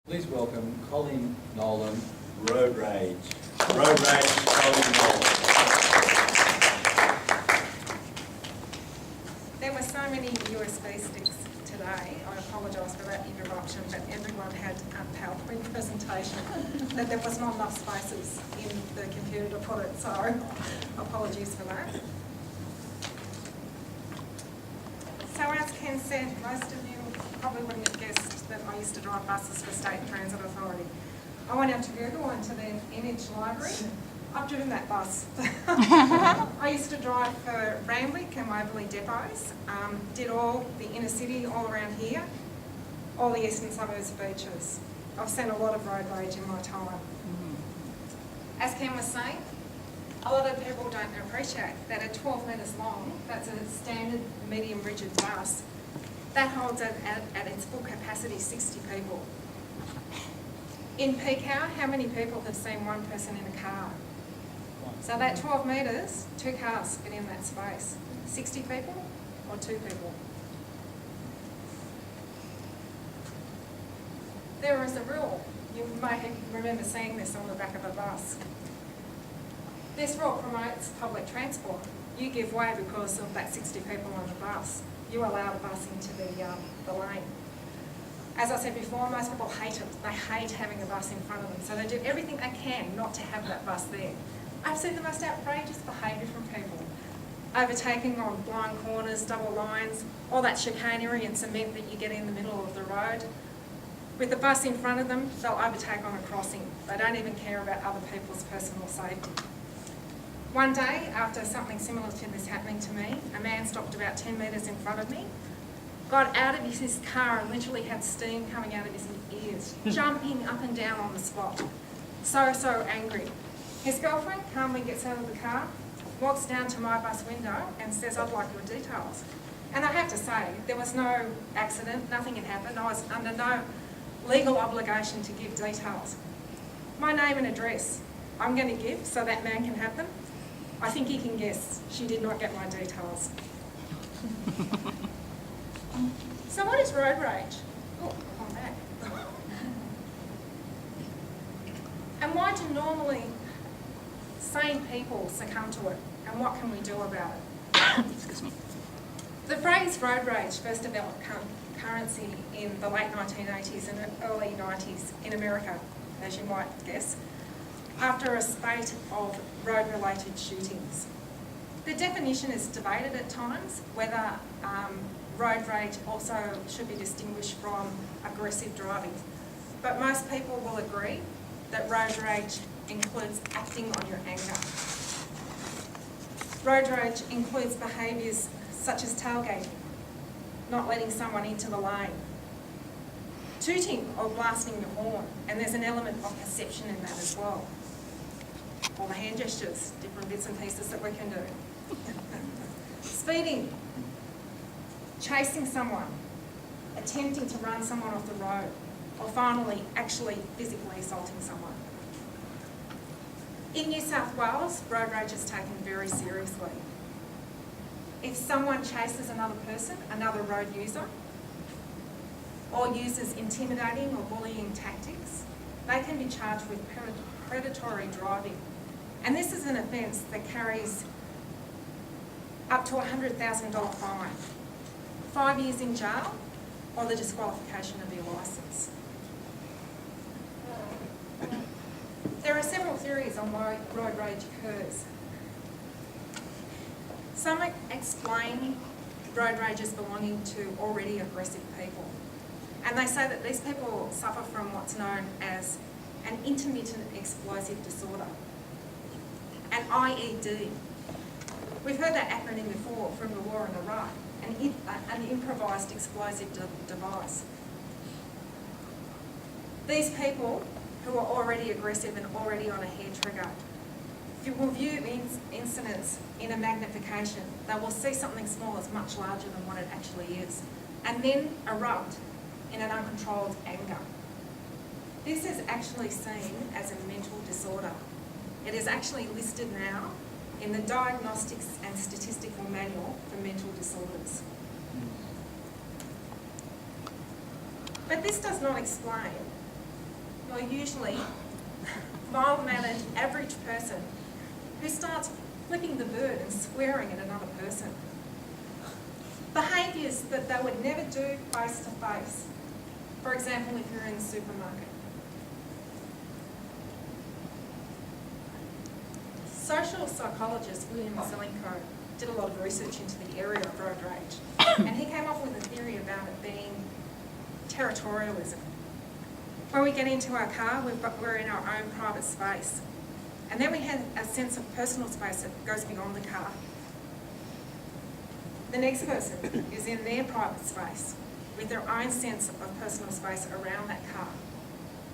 Please welcome Colleen Nolan, Road Rage. Road Rage, Colleen Nolan. There were so many USB sticks today. I apologise for that interruption, but everyone had a PowerPoint presentation that there was not enough spaces in the computer to put it, so apologies for that. So as Ken said, most of you probably wouldn't have guessed that I used to drive buses for State Transit Authority. I went out to Google into their image library. I've driven that bus. I used to drive for Randwick and Waverley depots, did all the inner city all around here, all the eastern suburbs beaches. I've seen a lot of road rage in my time. As Ken was saying, a lot of people don't appreciate that at 12 metres long, that's a standard medium rigid bus, that holds at its full capacity 60 people. In peak hour, how many people have seen one person in a car? So that 12 metres, 2 cars fit in that space. 60 people or 2 people? There is a rule. You may remember seeing this on the back of a bus. This rule promotes public transport. You give way because of that 60 people on the bus. You allow the bus into the lane. As I said before, most people hate it. They hate having a bus in front of them, so they do everything they can not to have that bus there. I've seen the most outrageous behaviour from people. Overtaking on blind corners, double lines, all that chicanery and cement that you get in the middle of the road. With the bus in front of them, they'll overtake on a crossing. They don't even care about other people's personal safety. One day, after something similar to this happening to me, a man stopped about 10 metres in front of me, got out of his car and literally had steam coming out of his ears, jumping up and down on the spot. So angry. His girlfriend calmly gets out of the car, walks down to my bus window and says, "I'd like your details." And I have to say, there was no accident, nothing had happened. I was under no legal obligation to give details. My name and address, I'm going to give so that man can have them. I think he can guess she did not get my details. So what is road rage? Oh, I'm back. And why do normally sane people succumb to it? And what can we do about it? Excuse me. The phrase road rage first developed currency in the late 1980s and early 90s in America, as you might guess, after a spate of road-related shootings. The definition is debated at times, whether road rage also should be distinguished from aggressive driving. But most people will agree that road rage includes acting on your anger. Road rage includes behaviours such as tailgating, not letting someone into the lane, tooting or blasting your horn, and there's an element of perception in that as well. All the hand gestures, different bits and pieces that we can do. Speeding, chasing someone, attempting to run someone off the road, or finally actually physically assaulting someone. In New South Wales, road rage is taken very seriously. If someone chases another person, another road user, or uses intimidating or bullying tactics, they can be charged with predatory driving. And this is an offence that carries up to a $100,000 fine, 5 years in jail, or the disqualification of your licence. There are several theories on why road rage occurs. Some explain road rage as belonging to already aggressive people. And they say that these people suffer from what's known as an intermittent explosive disorder, an IED. We've heard that acronym before from the war in Iraq, an improvised explosive device. These people who are already aggressive and already on a hair trigger, if you will view incidents in a magnification, they will see something small as much larger than what it actually is, and then erupt in an uncontrolled anger. This is actually seen as a mental disorder. It is actually listed now in the Diagnostics and Statistical Manual for Mental Disorders. But this does not explain you're usually mild-mannered, average person who starts flipping the bird and swearing at another person. Behaviours that they would never do face to face. For example, if you're in the supermarket. Social psychologist William McKell did a lot of research into the area of road rage, and he came up with a theory about it being territorialism. When we get into our car, we're in our own private space. And then we have a sense of personal space that goes beyond the car. The next person is in their private space with their own sense of personal space around that car.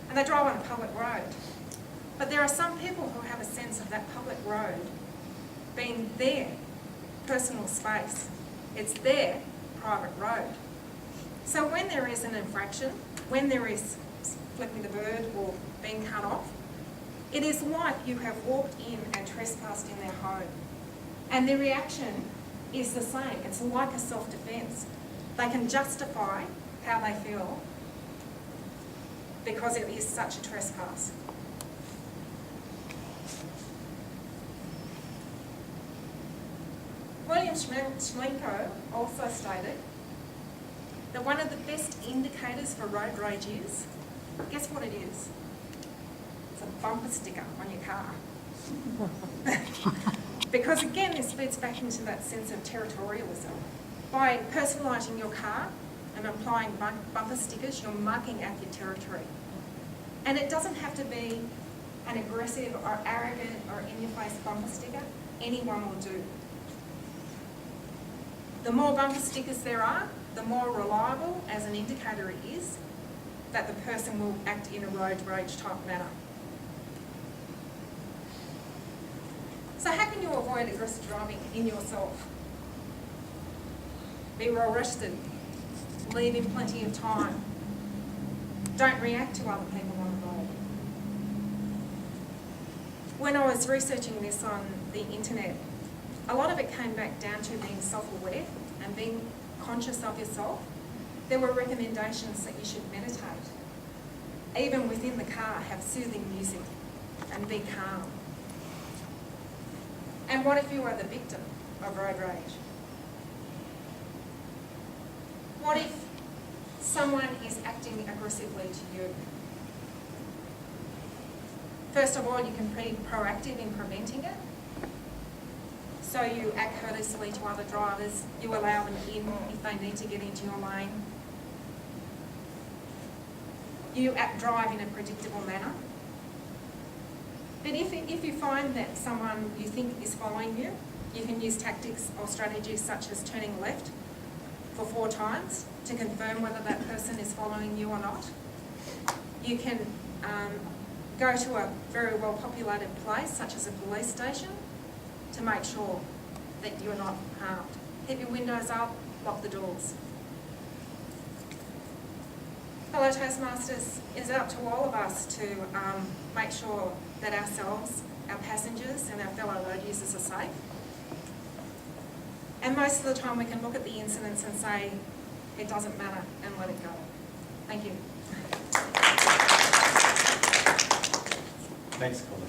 And they drive on a public road. But there are some people who have a sense of that public road being their personal space. It's their private road. So when there is an infraction, when there is flipping the bird or being cut off, it is like you have walked in and trespassed in their home. And the reaction is the same. It's like a self-defence. They can justify how they feel because it is such a trespass. William Schlenko also stated that one of the best indicators for road rage is, guess what it is? It's a bumper sticker on your car. Because again, this feeds back into that sense of territorialism. By personalising your car and applying bumper stickers, you're marking out your territory. And it doesn't have to be an aggressive or arrogant or in-your-face bumper sticker. Anyone will do. The more bumper stickers there are, the more reliable as an indicator it is that the person will act in a road rage type manner. So how can you avoid aggressive driving in yourself? Be well rested. Leave in plenty of time. Don't react to other people on the road. When I was researching this on the internet, a lot of it came back down to being self-aware and being conscious of yourself. There were recommendations that you should meditate. Even within the car, have soothing music and be calm. And what if you are the victim of road rage? What if someone is acting aggressively to you? First of all, you can be proactive in preventing it. So you act courteously to other drivers, you allow them in if they need to get into your lane. You drive in a predictable manner. But if you find that someone you think is following you, you can use tactics or strategies such as turning left for 4 times to confirm whether that person is following you or not. You can go to a very well populated place such as a police station to make sure that you're not harmed. Keep your windows up, lock the doors. Fellow Toastmasters, it's up to all of us to make sure that ourselves, our passengers and our fellow road users are safe. And most of the time we can look at the incidents and say, it doesn't matter, and let it go. Thank you. Thanks, Colleen.